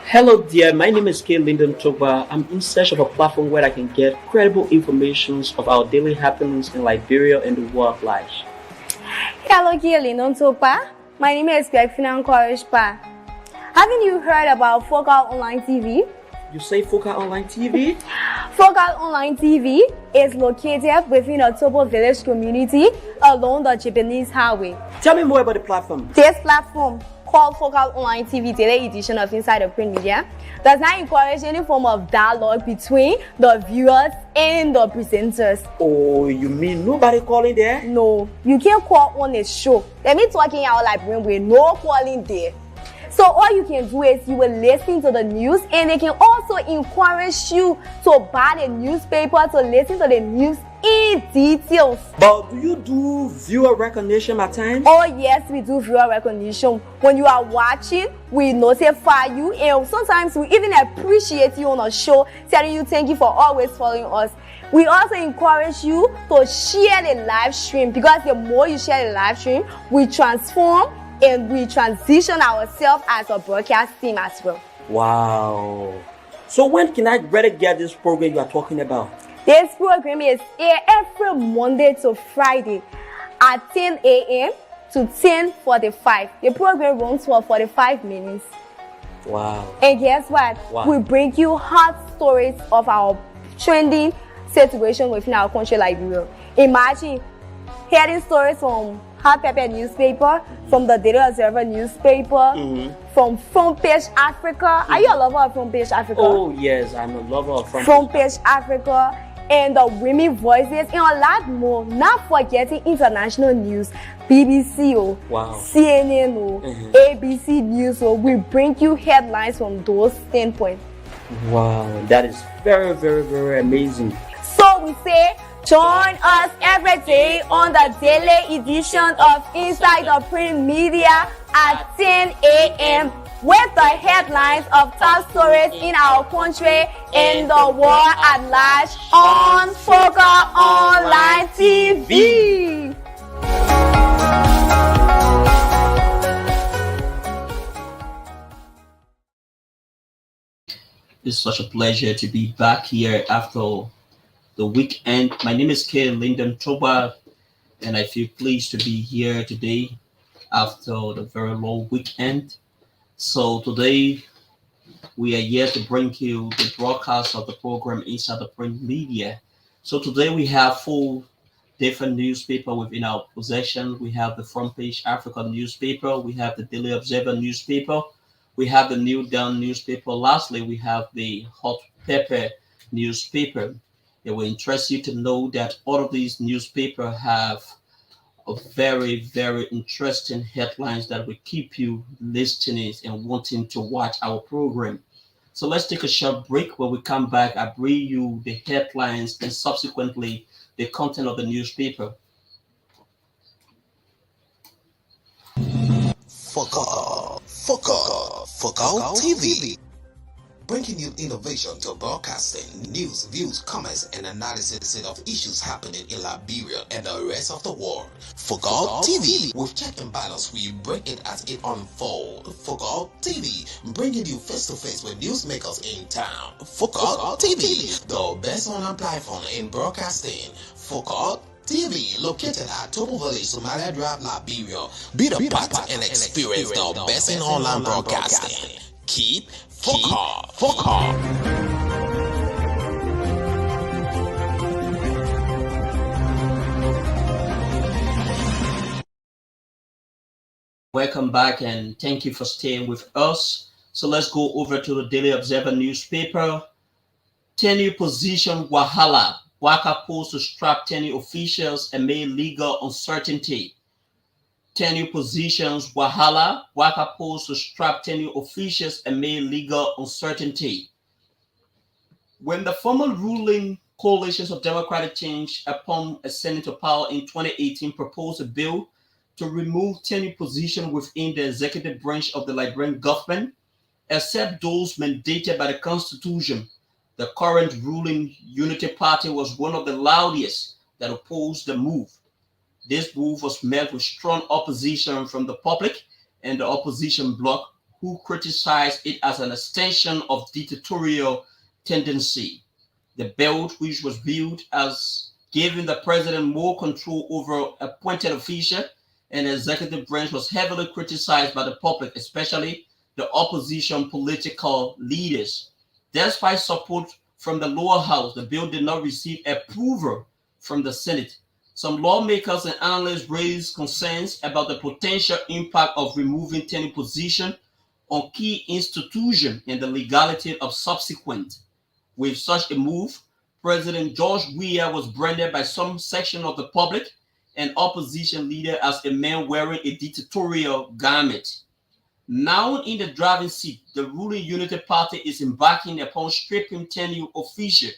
Hello dear, my name is Kay Lyndon Toba. I'm in search of a platform where I can get credible informations of our daily happenings in Liberia and the world at large. Hello, Lyndon Toba. My name is Greg Pa. Haven't you heard about Focal Online TV? You say Focal Online TV? Focal Online TV is located within a Tobo village community along the Japanese highway. Tell me more about the platform. This platform, called Focal Online TV Daily Edition of Inside the Print Media, does not encourage any form of dialogue between the viewers and the presenters. Oh, you mean nobody calling there? No, you can't call on a show. Let me talking out like with no calling there. So all you can do is you will listen to the news, and they can also encourage you to buy the newspaper to listen to the news in details. But do you do viewer recognition at times? Oh yes, we do viewer recognition. When you are watching, we notify you, and sometimes we even appreciate you on a show, telling you thank you for always following us. We also encourage you to share the live stream, because the more you share the live stream, we transform and we transition ourselves as a broadcast team as well. Wow. So when can I better get this program you are talking about? This program is here every Monday to Friday at 10 a.m. to 10:45. The program runs for 45 minutes. Wow. And guess what? Wow. We bring you hot stories of our trending situation within our country, Liberia. Imagine hearing stories from Hot Pepper newspaper, from the Daily Observer newspaper, from Front Page Africa. Are you a lover of Front Page Africa? Oh yes, I'm a lover of Front Page Africa, and the Women Voices, and a lot more. Not forgetting international news, BBC, wow. CNN, ABC News. We bring you headlines from those standpoints. Wow, that is very, very, very amazing. So we say, join us every day on the daily edition of Inside the Print Media at 10 a.m. with the headlines of top stories in our country and the world at large on Focal Online TV. It's such a pleasure to be back here after the weekend. My name is Kay Lyndon Toba, and I feel pleased to be here today after the very long weekend. So today we are here to bring you the broadcast of the program Inside the Print Media. So today we have 4 different newspapers within our possession. We have the Front Page Africa newspaper, we have the Daily Observer newspaper, we have the New Dawn newspaper. Lastly, we have the Hot Pepper newspaper. It will interest you to know that all of these newspapers have a very, very interesting headlines that will keep you listening and wanting to watch our program. So let's take a short break. When we come back, I bring you the headlines and subsequently the content of the newspaper. Focal TV. Bringing you innovation to broadcasting, news, views, comments, and analysis of issues happening in Liberia and the rest of the world. Focal TV. With check and balance, we break it as it unfolds. Focal TV. Bringing you face to face with newsmakers in town. Focal TV. The best online platform in broadcasting. Focal TV, located at Tobo Village, Somalia Drive, Liberia. Be the part and experience the best in online broadcasting. Keep Focal. Welcome back and thank you for staying with us. So let's go over to the Daily Observer newspaper. Tenure position Wahala. Waka post to strap tenure officials amid legal uncertainty. Tenure positions Wahala. Waka post to strap tenure officials amid legal uncertainty. When the former ruling coalitions of democratic change upon ascending to power in 2018 proposed a bill to remove tenure position within the executive branch of the Liberian government, except those mandated by the Constitution, the current ruling Unity Party was one of the loudest that opposed the move. This move was met with strong opposition from the public and the opposition bloc, who criticized it as an extension of dictatorial tendency. The bill, which was viewed as giving the president more control over appointed officials and the executive branch, was heavily criticized by the public, especially the opposition political leaders. Despite support from the lower house, the bill did not receive approval from the Senate. Some lawmakers and analysts raised concerns about the potential impact of removing tenure position on key institutions and the legality of subsequent. With such a move, President George Weah was branded by some section of the public and opposition leader as a man wearing a dictatorial garment. Now in the driving seat, the ruling Unity Party is embarking upon stripping tenure officials,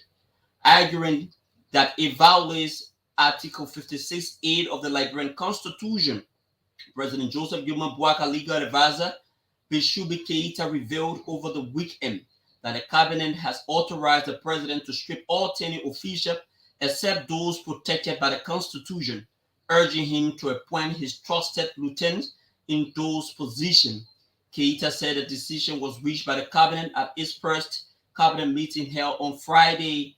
arguing that it violates Article 56(8) of the Liberian Constitution. President Joseph Gilman Boakai, legal advisor, Bishubi Keita, revealed over the weekend that the cabinet has authorized the president to strip all tenure officials except those protected by the Constitution, urging him to appoint his trusted lieutenants in those positions. Keita said the decision was reached by the cabinet at its first cabinet meeting held on Friday,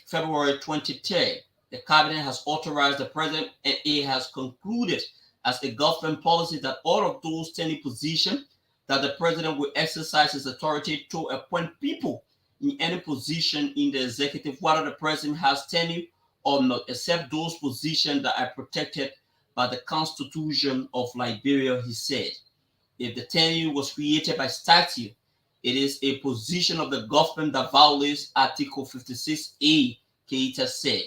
February 23rd. The cabinet has authorized the president, and it has concluded as a government policy that all of those tenure positions that the president will exercise his authority to appoint people in any position in the executive, whether the president has tenure or not, except those positions that are protected by the Constitution of Liberia, he said. If the tenure was created by statute, it is a position of the government that violates Article 56(a), Keita said.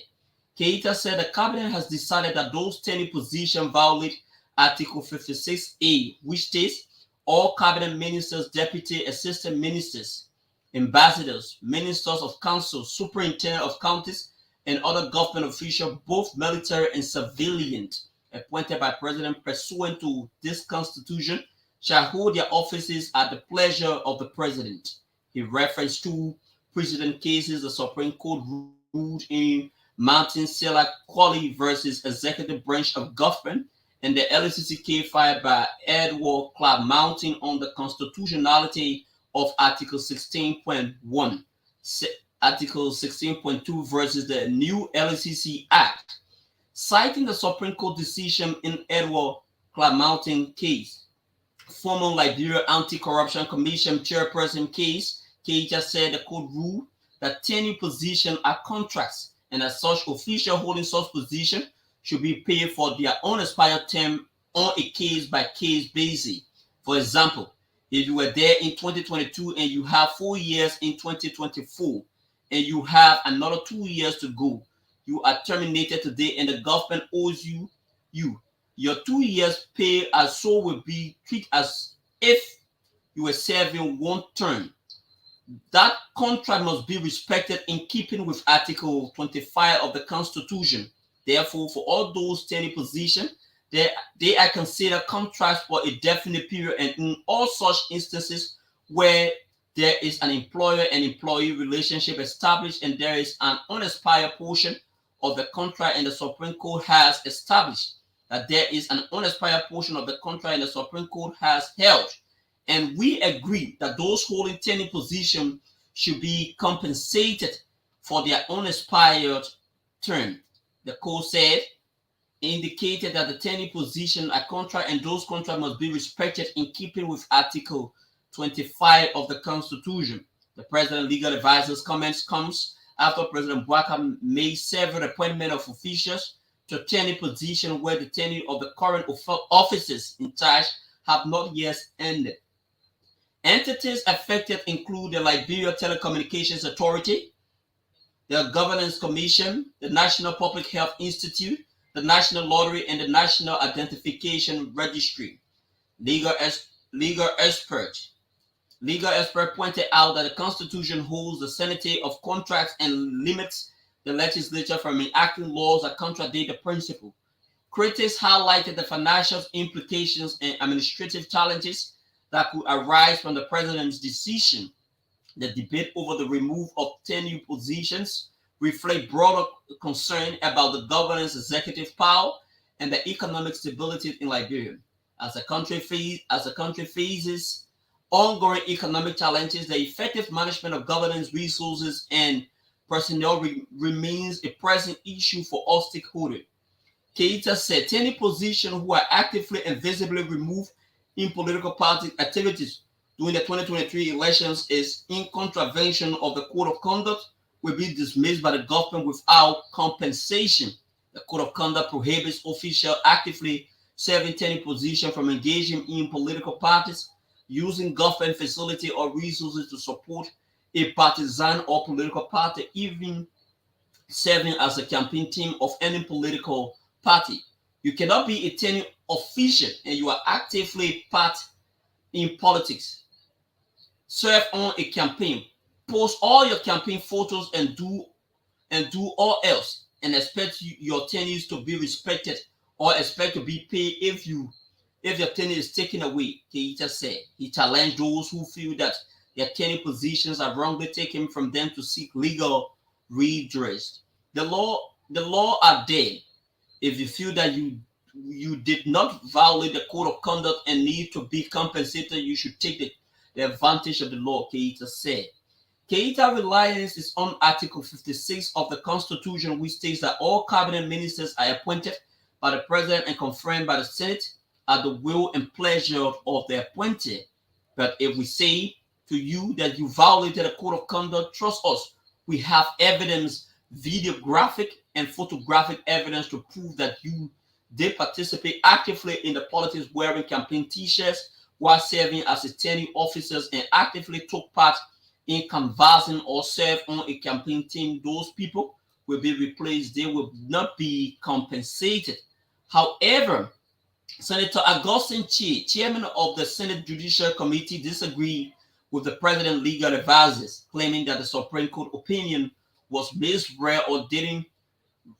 Keita said the cabinet has decided that those tenure positions violate Article 56(a), which states all cabinet ministers, deputy assistant ministers, ambassadors, ministers of council, superintendent of counties, and other government officials, both military and civilian, appointed by president pursuant to this constitution, shall hold their offices at the pleasure of the president. He referenced two precedent cases the Supreme Court ruled in Martin Sela Kwali versus Executive Branch of Government, and the LCCK filed by Edward Clark Mountain on the constitutionality of Article 16.1, Article 16.2 versus the new LCC Act. Citing the Supreme Court decision in Edward Clark Mountain case, former Liberia Anti-Corruption Commission chairperson case, Keita said the court ruled that tenure positions are contracts, and as such, officials holding such position should be paid for their unexpired term on a case-by-case basis. For example, if you were there in 2022 and you have 4 years in 2024, and you have another 2 years to go, you are terminated today and the government owes you your 2 years pay as so will be treated as if you were serving one term. That contract must be respected in keeping with Article 25 of the Constitution. Therefore, for all those tenure positions, they are considered contracts for a definite period, and in all such instances where there is an employer and employee relationship established and there is an unexpired portion of the contract, and the Supreme Court has established that there is an unexpired portion of the contract and the Supreme Court has held, and we agree that those holding tenure position should be compensated for their unexpired term. The court said, indicated that the tenure position are contract and those contracts must be respected in keeping with Article 25 of the Constitution. The president's legal advisor's comments comes after President Boakai made several appointments of officials to tenure position where the tenure of the current officers in charge have not yet ended. Entities affected include the Liberia Telecommunications Authority, the Governance Commission, the National Public Health Institute, the National Lottery, and the National Identification Registry. Legal expert pointed out that the Constitution holds the sanctity of contracts and limits the legislature from enacting laws that contradict the principle. Critics highlighted the financial implications and administrative challenges that could arise from the president's decision. The debate over the removal of tenure positions reflect broader concern about the government's executive power and the economic stability in Liberia. As the country faces ongoing economic challenges, the effective management of governance resources and personnel remains a pressing issue for all stakeholders. Keita said any position who are actively and visibly removed in political party activities during the 2023 elections is in contravention of the Code of Conduct will be dismissed by the government without compensation. The Code of Conduct prohibits officials actively serving any position from engaging in political parties, using government facility or resources to support a partisan or political party, even serving as a campaign team of any political party. You cannot be a tenure official and you are actively part in politics. Serve on a campaign, post all your campaign photos and do all else, and expect your tenures to be respected or expect to be paid if your tenure is taken away. Keita said he challenged those who feel that their tenure positions are wrongly taken from them to seek legal redress. The law are there. If you feel that you did not violate the code of conduct and need to be compensated, you should take the advantage of the law, Keita said. Keita relies on Article 56 of the Constitution, which states that all cabinet ministers are appointed by the President and confirmed by the Senate at the will and pleasure of the appointee. But if we say to you that you violated the code of conduct, trust us, we have evidence, videographic and photographic evidence to prove that you did participate actively in the politics wearing campaign t-shirts while serving as attending officers and actively took part in canvassing or serve on a campaign team. Those people will be replaced. They will not be compensated. However, Senator Augustine Chi, chairman of the Senate Judicial Committee, disagreed with the president's legal advisors, claiming that the Supreme Court opinion was misread or didn't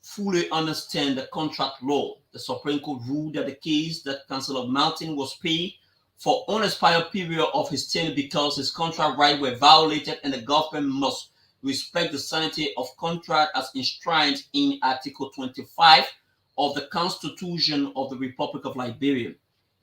fully understand the contract law. The Supreme Court ruled that the case that Councillor Martin was paid for unexpired period of his tenure because his contract rights were violated, and the government must respect the sanctity of contract as enshrined in Article 25 of the Constitution of the Republic of Liberia.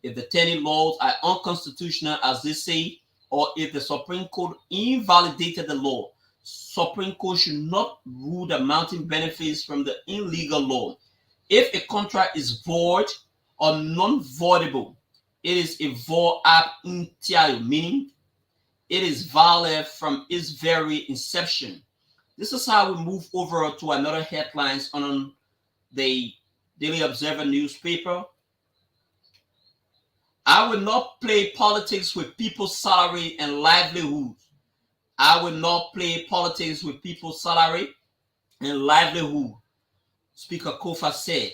If the tenure laws are unconstitutional, as they say, or if the Supreme Court invalidated the law, Supreme Court should not rule the mounting benefits from the illegal law. If a contract is void or non-voidable, it is a void ab initio, meaning it is valid from its very inception. This is how we move over to another headlines on the Daily Observer newspaper. I will not play politics with people's salary and livelihood. I will not play politics with people's salary and livelihood, Speaker Kofa said.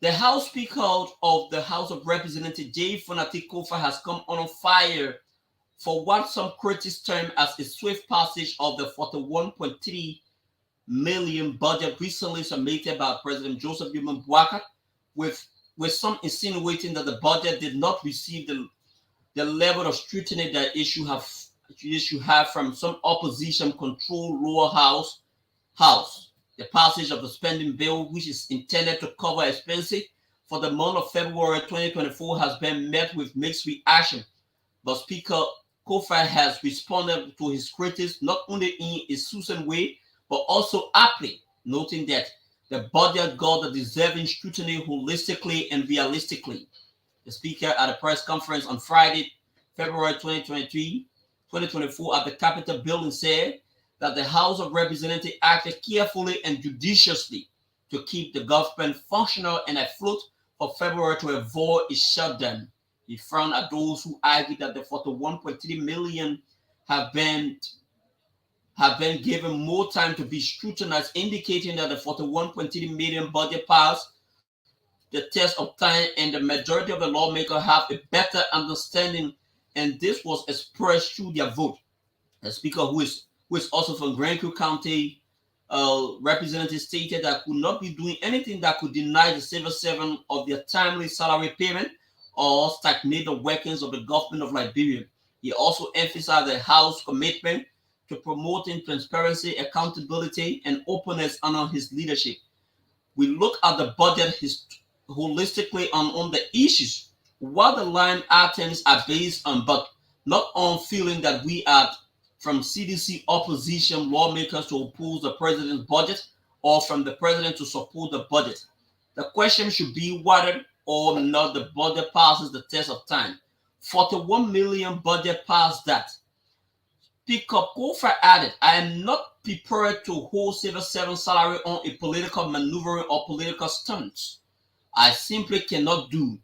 The House Speaker of the House of Representatives, J. Fonati Kofa, has come on fire for what some critics term as a swift passage of the 41.3 million budget recently submitted by President Joseph Joubert Boakai, with some insinuating that the budget did not receive the level of scrutiny that issue have from some opposition-controlled lower house. The passage of the spending bill, which is intended to cover expenses for the month of February 2024, has been met with mixed reaction. But Speaker Kofa has responded to his critics not only in a succinct way, but also aptly, noting that the budget got the deserving scrutiny holistically and realistically. The Speaker at a press conference on Friday, February 2024 at the Capitol building said that the House of Representatives acted carefully and judiciously to keep the government functional and afloat for February to avoid a shutdown. He frowned at those who argued that the 41.3 million have been given more time to be scrutinized, indicating that the 41.3 million budget passed the test of time and the majority of the lawmakers have a better understanding, and this was expressed through their vote. The Speaker, who is also from Grandview County, representative, stated that could not be doing anything that could deny the civil servant of their timely salary payment or stagnate the workings of the government of Liberia. He also emphasized the House's commitment to promoting transparency, accountability, and openness under his leadership. We look at the budget holistically on the issues, what the line items are based on, but not on feeling that we are from CDC opposition lawmakers to oppose the president's budget or from the president to support the budget. The question should be whether or not the budget passes the test of time. 41 million budget passed that. Pickup Kofa added, I am not prepared to hold civil servant salary on a political maneuvering or political stunts. I simply cannot do,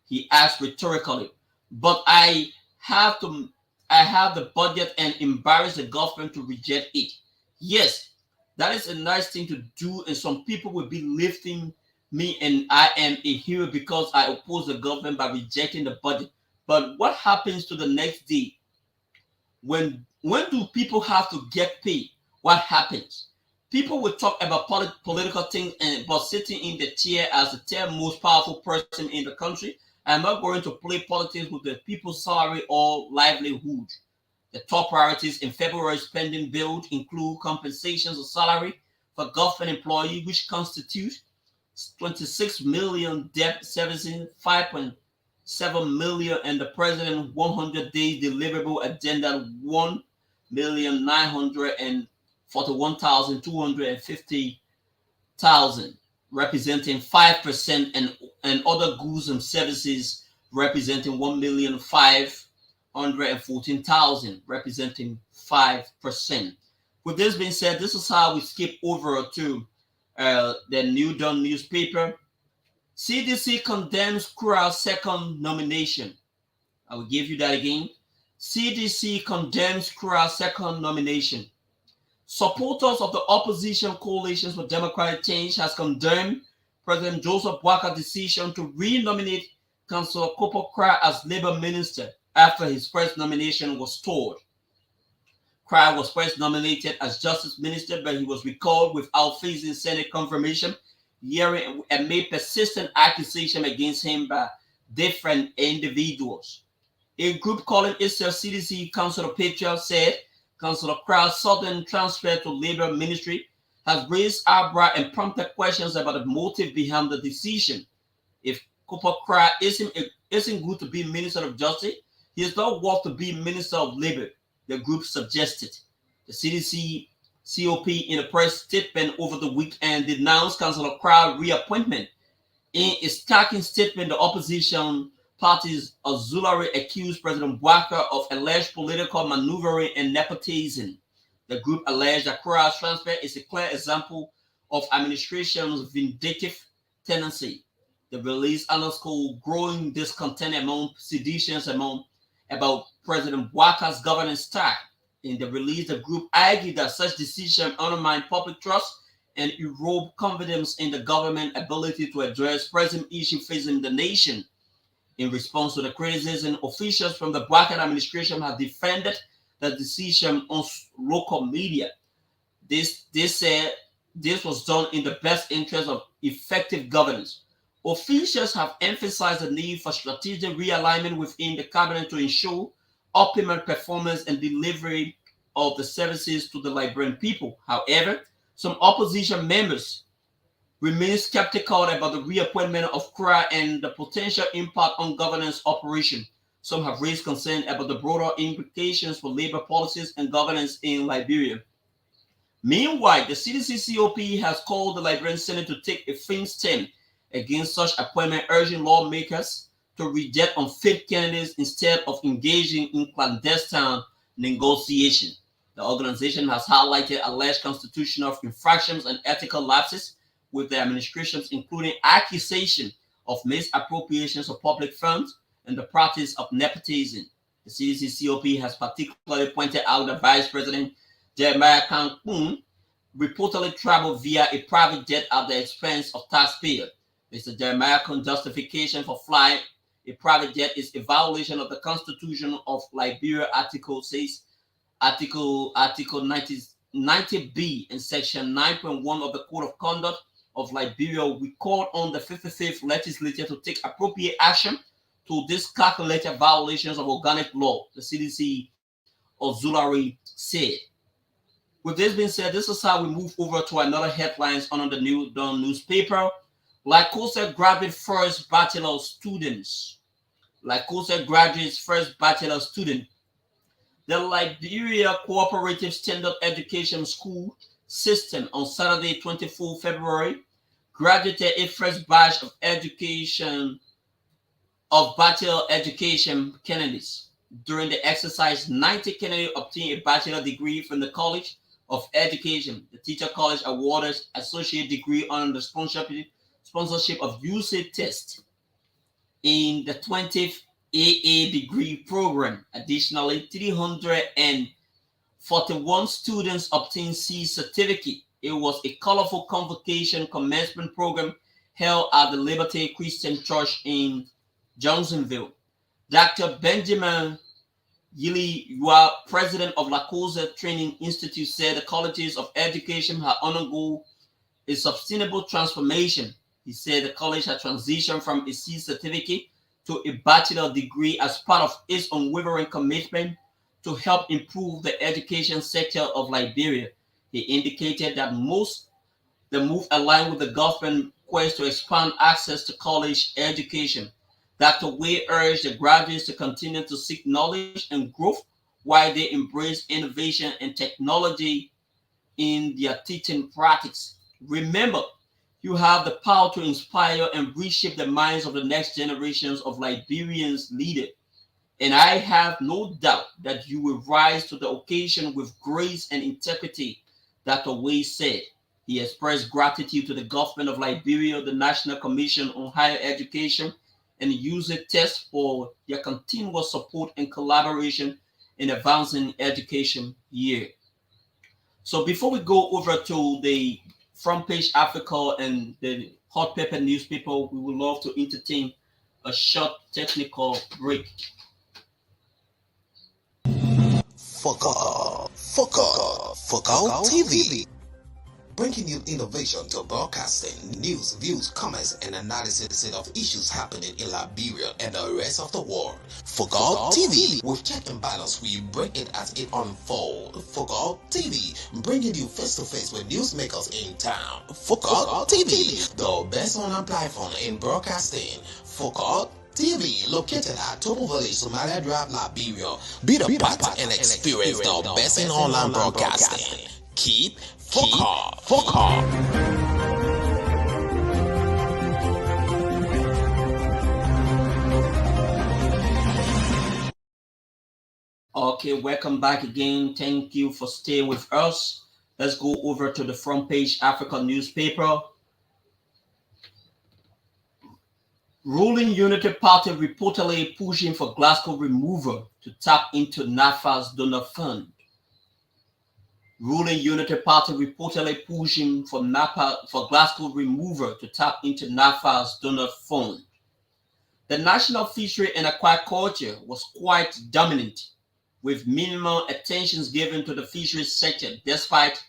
he asked rhetorically. But I have the budget and embarrass the government to reject it. Yes, that is a nice thing to do, and some people will be lifting me and I am a hero because I oppose the government by rejecting the budget. But what happens to the next day? When do people have to get paid? What happens? People will talk about political things, but sitting in the chair as the third most powerful person in the country, I'm not going to play politics with the people's salary or livelihood. The top priorities in February's spending bill include compensations of salary for government employees, which constitute 26 million, debt servicing 5.7 million, and the president's 100-day deliverable agenda 1,941,250, representing 5%, and other goods and services representing 1,514,000, representing 5%. With this being said, this is how we skip over to the New Dawn newspaper. CDC condemns Kura's second nomination. I will give you that again. CDC condemns Kura's second nomination. Supporters of the opposition coalitions for democratic change has condemned President Joseph Boakar's decision to re-nominate Councillor Kopo Kra as Labour Minister after his first nomination was stalled. Kra was first nominated as Justice Minister, but he was recalled without facing Senate confirmation, hearing and made persistent accusation against him by different individuals. A group calling itself CDC Council of Patriots said Councillor Kra's sudden transfer to Labour Ministry has raised eyebrow and prompted questions about the motive behind the decision. If Kopo Kra isn't good to be Minister of Justice, he is not worth to be Minister of Labour, the group suggested. The CDC COP in a press statement over the weekend denounced Councillor Kra's reappointment. In a scathing statement, the opposition party's auxiliary accused President Boakar of alleged political maneuvering and nepotism. The group alleged that Kra's transfer is a clear example of administration's vindictive tendency. The release underscored growing discontent among citizens about President Boakar's governance style. In the release, the group argued that such decisions undermine public trust and erode confidence in the government's ability to address present issues facing the nation. In response to the criticism, officials from the Boakar administration have defended the decision on local media. They said this was done in the best interest of effective governance. Officials have emphasized the need for strategic realignment within the cabinet to ensure optimal performance and delivery of the services to the Liberian people. However, some opposition members remain skeptical about the reappointment of Kra and the potential impact on governance operation. Some have raised concern about the broader implications for labor policies and governance in Liberia. Meanwhile, the CDC COP has called the Liberian Senate to take a firm stand against such appointment, urging lawmakers to reject unfit candidates instead of engaging in clandestine negotiation. The organization has highlighted alleged constitutional infractions and ethical lapses with the administrations, including accusation of misappropriations of public funds and the practice of nepotism. The CDC COP has particularly pointed out that Vice President Jeremiah Cancun reportedly traveled via a private jet at the expense of taxpayers. Mr. Jeremiah Cancun's justification for flying a private jet is a violation of the Constitution of Liberia. Article 90B and Section 9.1 of the Code of Conduct of Liberia. We called on the 55th legislature to take appropriate action to these calculated violations of organic law, the CDC auxiliary said. With this being said, this is how we move over to another headlines on the New Dawn newspaper. Lycosa graduate first bachelor students. Lycosa graduates first bachelor student The Liberia Cooperative Standard Education School System on Saturday, 24 February, graduated a first batch of bachelor education candidates. During the exercise, 90 candidates obtained a bachelor degree from the College of Education. The Teacher College awarded associate degree under the sponsorship of UC Test in the 20th AA degree program. Additionally, 341 students obtained C certificate. It was a colorful convocation commencement program held at the Liberty Christian Church in Johnsonville. Dr. Benjamin Yili, president of La Cosa Training Institute, said the colleges of education have undergone a sustainable transformation. He said the college had transitioned from a C certificate to a bachelor degree as part of its unwavering commitment to help improve the education sector of Liberia. He indicated that the move aligned with the government quest to expand access to college education. Dr. Way urged the graduates to continue to seek knowledge and growth while they embrace innovation and technology in their teaching practice. Remember, you have the power to inspire and reshape the minds of the next generations of Liberians leaders. And I have no doubt that you will rise to the occasion with grace and integrity, Dr. Way said. He expressed gratitude to the government of Liberia, the National Commission on Higher Education, and UC Test for their continuous support and collaboration in advancing education year. So before we go over to the Front Page Africa and the Hot Pepper newspaper, we would love to entertain a short technical break. Focal TV. Bringing you innovation to broadcasting, news, views, comments, and analysis of issues happening in Liberia and the rest of the world. Focal TV, with check and balance, we bring it as it unfolds. Focal TV, bringing you face to face with newsmakers in town. Focal TV, the best online platform in broadcasting. Focal TV, located at Topo Village, Somalia Drive, Liberia. Be the part and experience the best in online broadcasting. Keep Focal. Okay, welcome back again. Thank you for staying with us. Let's go over to the Front Page Africa newspaper. Ruling Unity Party reportedly pushing for Glasgow removal to tap into NAFA's donor fund. Ruling Unity Party reportedly pushing for Glasgow removal to tap into NAFA's donor fund. The National Fishery and Aquaculture was quite dominant, with minimal attention given to the fisheries sector, despite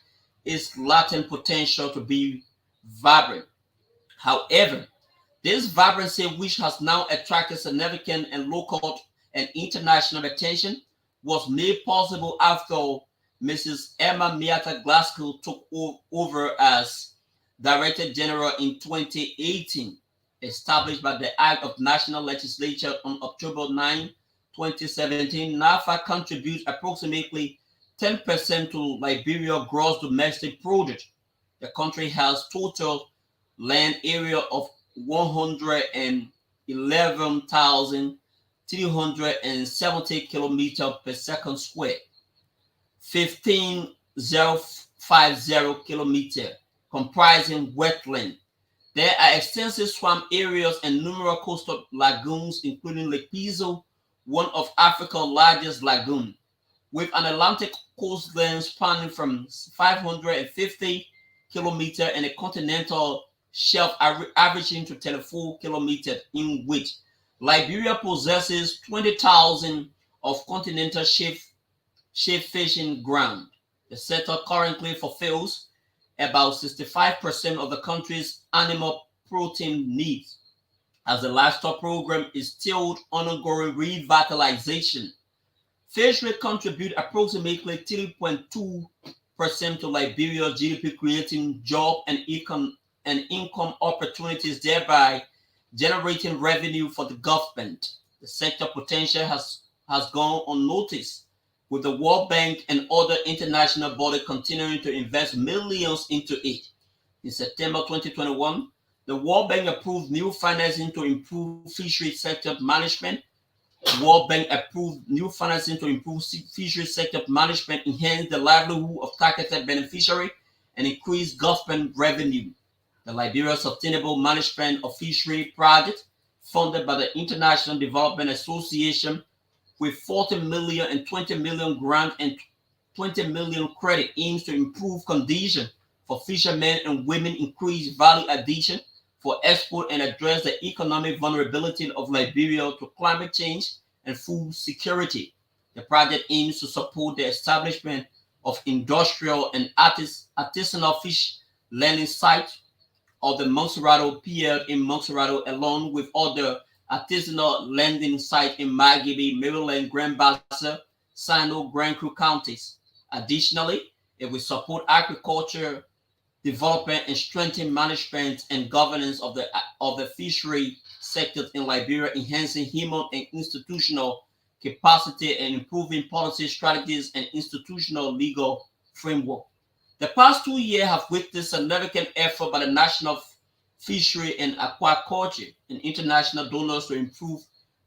its latent potential to be vibrant. However, this vibrancy, which has now attracted significant and local and international attention, was made possible after Mrs. Emma Miata Glasgow took over as Director General in 2018, established by the Act of National Legislature on October 9, 2017. NAFA contributes approximately 10% to Liberia gross domestic product. The country has total land area of 111,370 kilometers per second square, 15,050 kilometers, comprising wetland. There are extensive swamp areas and numerous coastal lagoons, including Lake Piso, one of Africa's largest lagoons, with an Atlantic coastline spanning from 550 kilometers and a continental shelf averaging to 34 kilometers, in which Liberia possesses 20,000 of continental safe fishing ground. The sector currently fulfills about 65% of the country's animal protein needs, as the livestock program is still undergoing revitalization. Fisheries contribute approximately 3.2% to Liberia's GDP, creating job and income opportunities, thereby generating revenue for the government. The sector potential has gone unnoticed, with the World Bank and other international bodies continuing to invest millions into it. In September 2021, the World Bank approved new financing to improve fishery sector management. The World Bank approved new financing to improve fishery sector management, enhance the livelihood of targeted beneficiaries, and increase government revenue. The Liberia Sustainable Management of Fishery Project, funded by the International Development Association, with 40 million and 20 million grant and 20 million credit, aims to improve conditions for fishermen and women, increase value addition for export, and address the economic vulnerability of Liberia to climate change and food security. The project aims to support the establishment of industrial and artisanal fish landing sites of the Monserrato Pier in Monserrato, along with other artisanal landing sites in Margibi, Maryland, Grand Bassa, Sino, Grand Crew counties. Additionally, it will support agriculture development and strengthen management and governance of the fishery sector in Liberia, enhancing human and institutional capacity and improving policy strategies and institutional legal framework. The past 2 years have witnessed significant effort by the National Fishery and Aquaculture and international donors to improve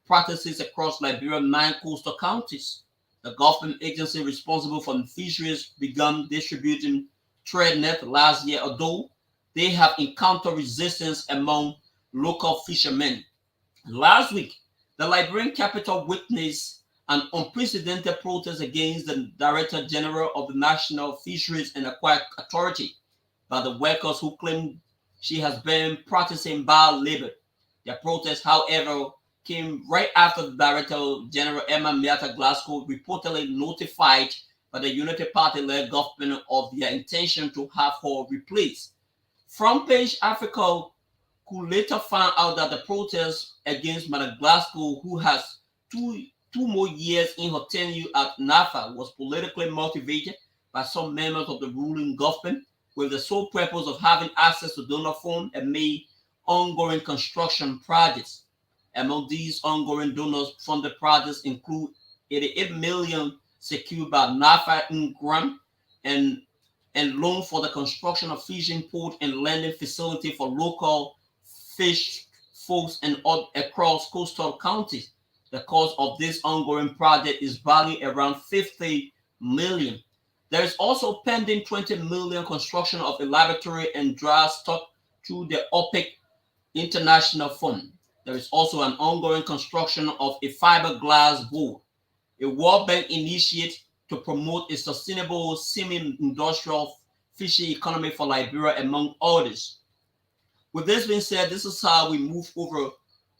practices across Liberia's 9 coastal counties. The government agency responsible for the fisheries began distributing trade net last year, although they have encountered resistance among local fishermen. Last week, the Liberian capital witnessed an unprecedented protest against the Director General of the National Fisheries and Aquatic Authority by the workers who claim she has been practicing bad labor. Their protest, however, came right after the Director General Emma Miata Glasgow reportedly notified by the Unity Party-led government of their intention to have her replaced. Front Page Africa could later find out that the protest against Madam Glasgow, who has two more years in her tenure at NAFA, was politically motivated by some members of the ruling government with the sole purpose of having access to donor funds and made ongoing construction projects. Among these ongoing donors-funded projects include 88 million secured by NAFA in grant and loan for the construction of fishing port and landing facility for local fish folks and across coastal counties. The cost of this ongoing project is valued around 50 million. There is also pending 20 million construction of a laboratory and dry stock through the OPEC International Fund. There is also an ongoing construction of a fiberglass board, a World Bank initiative to promote a sustainable semi-industrial fishing economy for Liberia, among others. With this being said, this is how we move over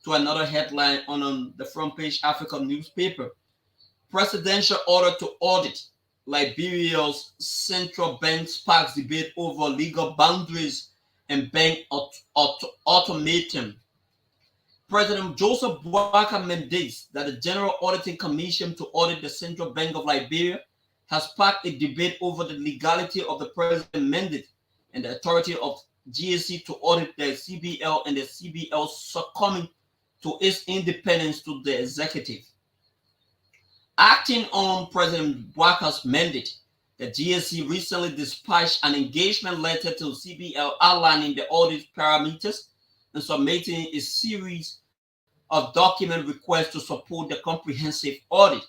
to another headline on the Front Page Africa newspaper. Presidential order to audit Liberia's central bank sparks debate over legal boundaries and bank automaton. President Joseph Boakai mandates that the General Auditing Commission to audit the Central Bank of Liberia has sparked a debate over the legality of the president's mandate and the authority of GSC to audit the CBL and the CBL succumbing to its independence to the executive. Acting on President Boakai's mandate, the GSC recently dispatched an engagement letter to CBL outlining the audit parameters and submitting a series of document requests to support the comprehensive audit.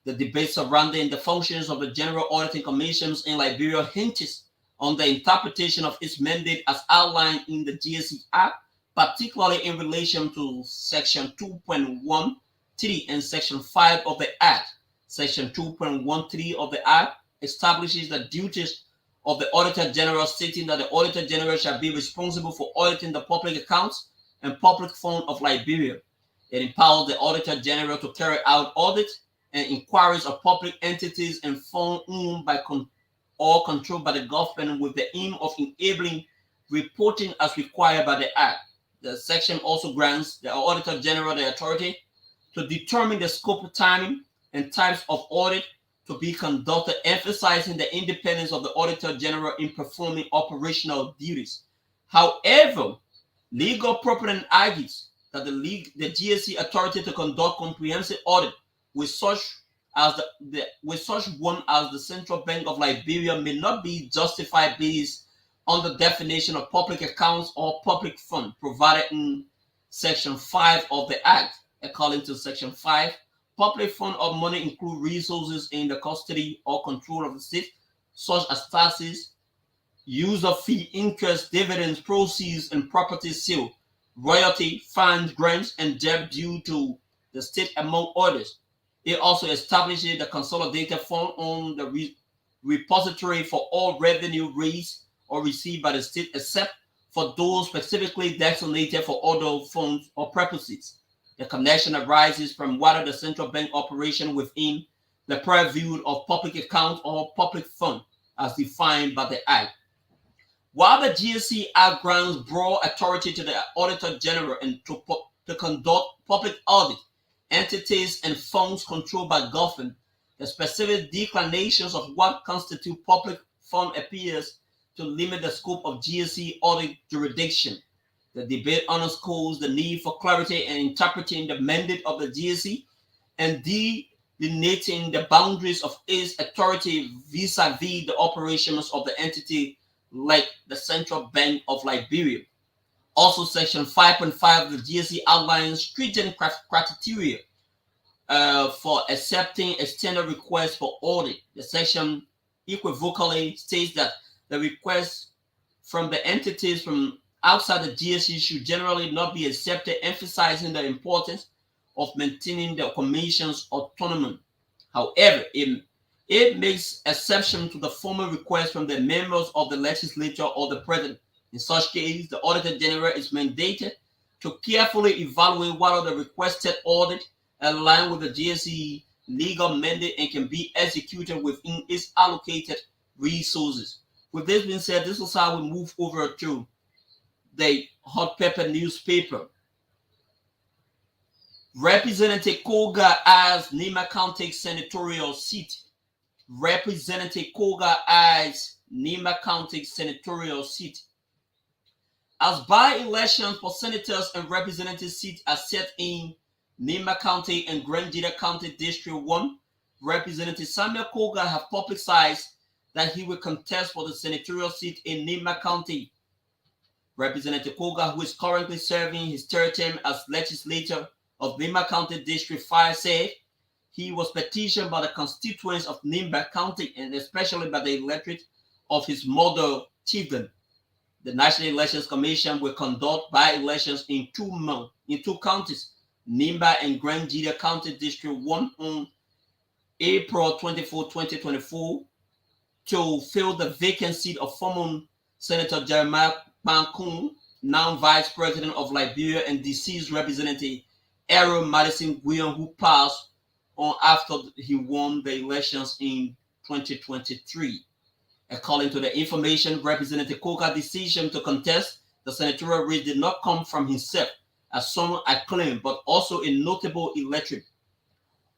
The debate surrounding the functions of the General Auditing Commissions in Liberia hinges on the interpretation of its mandate as outlined in the GSC Act, particularly in relation to Section 2.13 and Section 5 of the Act. Section 2.13 of the Act establishes the duties of the Auditor General, stating that the Auditor General shall be responsible for auditing the public accounts and public fund of Liberia. It empowers the Auditor General to carry out audits and inquiries of public entities and funds owned by or controlled by the government with the aim of enabling reporting as required by the Act. The section also grants the Auditor General the authority to determine the scope, timing, and types of audit to be conducted, emphasizing the independence of the Auditor General in performing operational duties. However, legal proponent argues that the GSC authority to conduct comprehensive audit with such as with such one as the Central Bank of Liberia may not be justified based on the definition of public accounts or public fund provided in Section 5 of the Act. According to Section 5, public fund or money include resources in the custody or control of the state, such as taxes, user fee, interest, dividends, proceeds, and property sale, royalty, fines, grants, and debt due to the state, among others. It also establishes the consolidated fund on the repository for all revenue raised or received by the state, except for those specifically designated for other funds or purposes. The connection arises from whether the central bank operation within the purview of public account or public fund as defined by the Act. While the GSC Act grants broad authority to the Auditor General and to conduct public audit, entities and funds controlled by government, the specific declinations of what constitute public fund appears to limit the scope of GSC audit jurisdiction. The debate underscores the need for clarity in interpreting the mandate of the GSC and delineating the boundaries of its authority vis-a-vis the operations of the entity like the Central Bank of Liberia. Also, Section 5.5 of the GSC outlines stringent criteria for accepting external requests for audit. The section equivocally states that the requests from the entities from outside the GSC should generally not be accepted, emphasizing the importance of maintaining the Commission's autonomy. However, it makes exception to the formal request from the members of the legislature or the president. In such case, the Auditor General is mandated to carefully evaluate whether the requested audit aligns with the GSC legal mandate and can be executed within its allocated resources. With this being said, this is how we move over to the Hot Pepper newspaper. Representative Koga as Nima County senatorial seat. Representative Koga as Nima County senatorial seat. As by-elections for senators and representative seats are set in Nima County and Grandjita County District 1, Representative Samuel Koga has publicized that he will contest for the senatorial seat in Nima County. Representative Koga, who is currently serving his third term as legislator of Nima County District 5, said he was petitioned by the constituents of Nima County and especially by the electorate of his mother chieftain. The National Elections Commission will conduct by-elections in two counties, Nimba and Grandjita County District 1 on April 24, 2024 to fill the vacant seat of former Senator Jeremiah Bankun, now Vice President of Liberia, and deceased Representative Aaron Madison William, who passed on after he won the elections in 2023. According to the information, Representative Koga's decision to contest the senatorial race did not come from himself, as some acclaim, but also a notable electorate.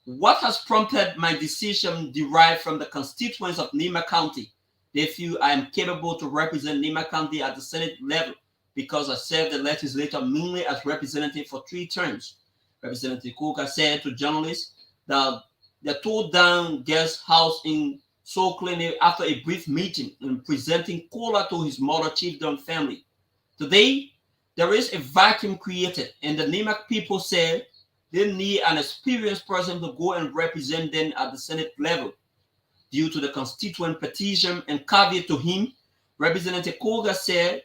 What has prompted my decision derived from the constituents of Nima County. They feel I am capable to represent Nima County at the Senate level because I served the legislature mainly as representative for 3 terms. Representative Koga said to journalists that they tore down guest house in Soul Clinic after a brief meeting and presenting cola to his mother chieftain family. Today, there is a vacuum created, and the Nima people said they need an experienced person to go and represent them at the Senate level. Due to the constituent petition and caveat to him, Representative Koga said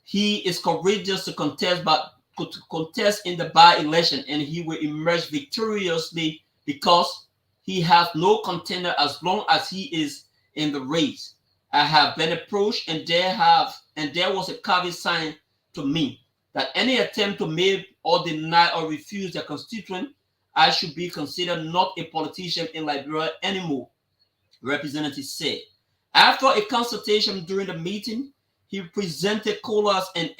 he is courageous to contest in the by-election, and he will emerge victoriously because he has no contender as long as he is in the race. I have been approached, and there was a caveat signed to me that any attempt to make or deny or refuse the constituent, I should be considered not a politician in Liberia anymore, Representative said. After a consultation during the meeting, he presented colas to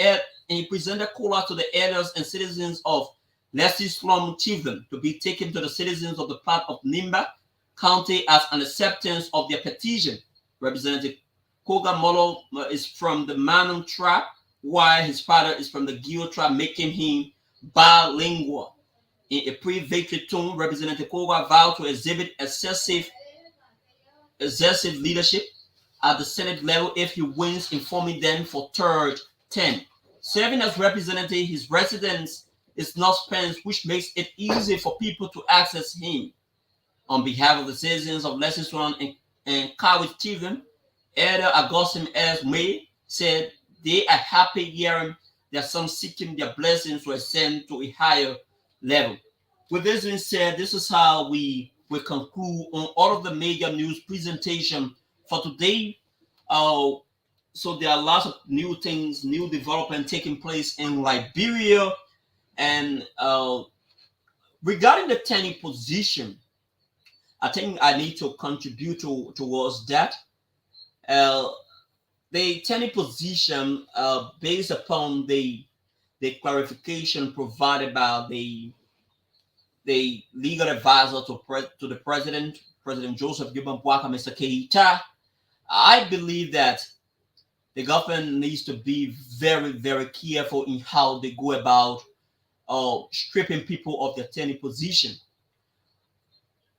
the elders and citizens of Leslie Slum Chieftain to be taken to the citizens of the part of Nimba County as an acceptance of their petition. Representative Koga Molo is from the Manum tribe, while his father is from the Gio tribe, making him bilingual. In a pre-victory tone, Representative Koga vowed to exhibit excessive leadership at the Senate level if he wins, informing them for third term. Serving as representative, his residence is not spent, which makes it easy for people to access him. On behalf of the citizens of Lexington and Cowichan, Elder Augustine S. May said they are happy hearing that some seeking their blessings to ascend to a higher level. With this being said, this is how we will conclude on all of the major news presentation for today. So there are lots of new things, new development taking place in Liberia. And regarding the Tenny position, I think I need to contribute towards that. The Tenny position, based upon the clarification provided by the legal advisor to the president, President Joseph Gibbon Boaka, Mr. Keita, I believe that the government needs to be very, very careful in how they go about stripping people of their Tenny position.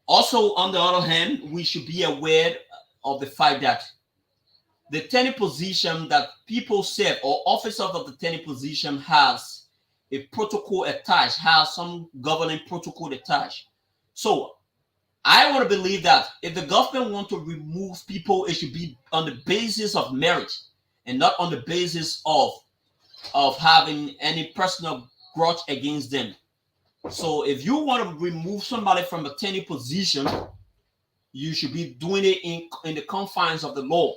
Also, on the other hand, we should be aware of the fact that the Tenny position that people serve or officers of the Tenny position has a protocol attached, has some governing protocol attached. So I want to believe that if the government want to remove people, it should be on the basis of merit and not on the basis of having any personal grudge against them. So if you want to remove somebody from a Tenny position, you should be doing it in the confines of the law.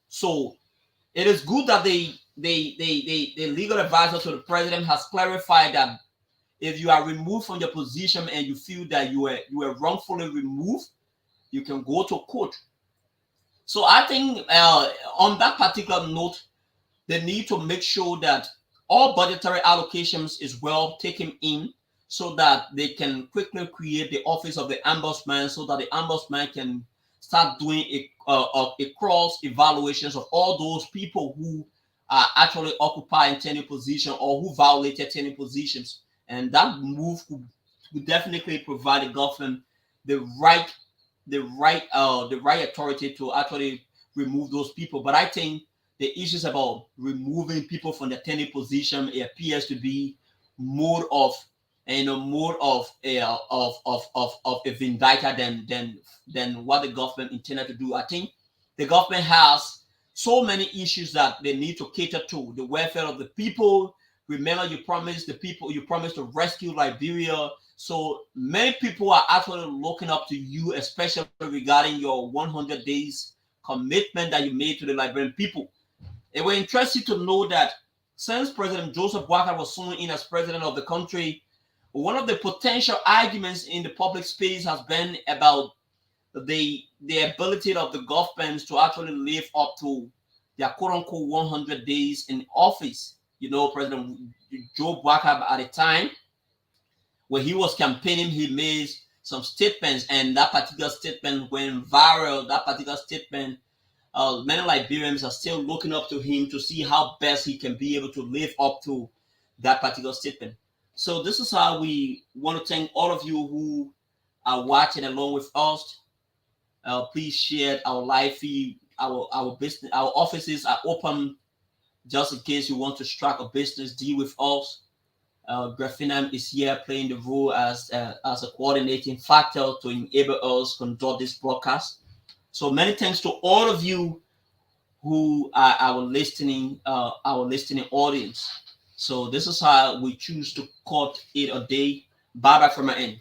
So it is good that the legal advisor to the president has clarified that if you are removed from your position and you feel that you were wrongfully removed, you can go to court. So I think on that particular note, they need to make sure that all budgetary allocations is well taken in so that they can quickly create the office of the ombudsman so that the ombudsman can start doing a cross evaluations of all those people who are actually occupying Tenny position or who violated Tenny positions. And that move would definitely provide the government the right authority to actually remove those people. But I think the issues about removing people from the Tenny position, it appears to be more of a vendetta than what the government intended to do. I think the government has so many issues that they need to cater to. The welfare of the people. Remember, you promised to rescue Liberia. So many people are actually looking up to you, especially regarding your 100 days commitment that you made to the Liberian people. It will interest you to know that since President Joseph Boakai was sworn in as president of the country, one of the potential arguments in the public space has been about the ability of the government to actually live up to their quote-unquote 100 days in office. You know, President Joe Boakai at the time, when he was campaigning, he made some statements, and that particular statement went viral. That particular statement, many Liberians are still looking up to him to see how best he can be able to live up to that particular statement. So this is how we want to thank all of you who are watching along with us. Please share our live feed. Our business, our offices are open just in case you want to strike a business deal with us. Graphinam is here playing the role as a coordinating factor to enable us conduct this broadcast. So many thanks to all of you who are our listening audience. So this is how we choose to cut it a day. Bye bye from my end.